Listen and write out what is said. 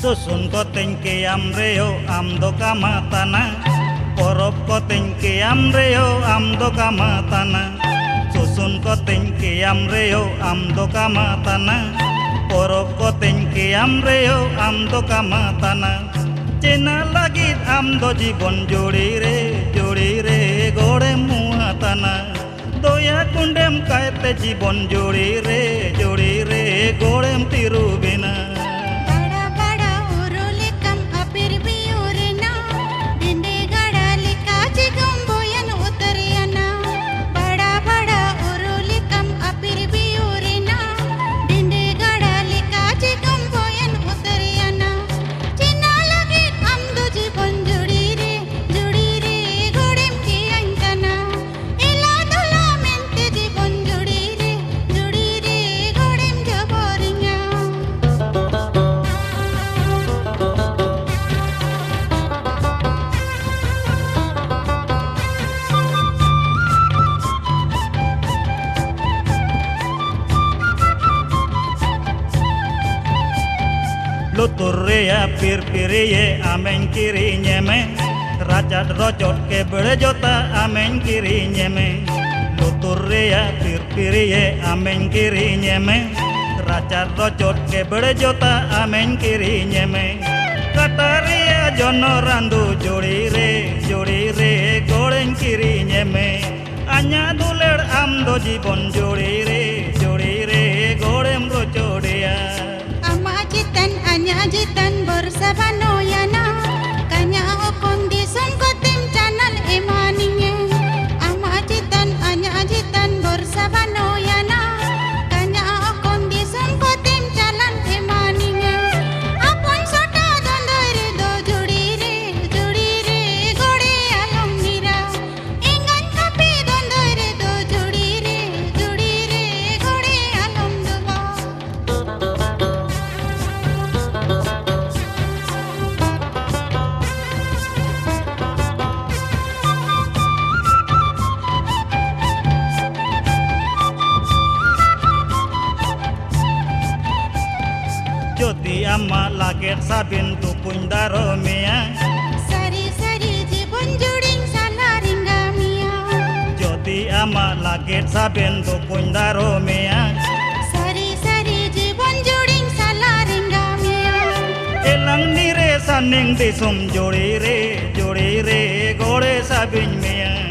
Susun ko tingki amreo amdo kamatana Porob ko tingki amreo amdo kamatana Susun ko tingki amreo amdo kamatana Porob ko tingki amreo amdo kamatana Cina lagit amdo jibon jodi re gore muhatana Doya kundem kaite jibon jodi re gorem tirubina Luturya pir-piriye amen kiri nyeme Rajat rojot ke berjota amen kiri nyeme Luturya pir-piriye amen kiri nyeme Rajat rojot ke berjota amen kiri nyeme Kataria jono randu jodi re goreng kiri nyeme Anya duler amdo jibon jodi re gorem rojodia Anya jitan bersabano yana Kanya okon disun kotim channel emaninge Ama jitan anya jitan bersabano yana Kanya okon disun kotim channel emaninge Apon sota dondoire do judi re gode alom nira Ingan kapi dondoire do judi re gode alom duba Jodi amma laget sabin tukun daro mia Sari jibon juding salaringa mia Jodi amma laget sabin tukun daro mia Sari jibon juding salaringa mia Elang nire saning disum jodi re gore sabin mia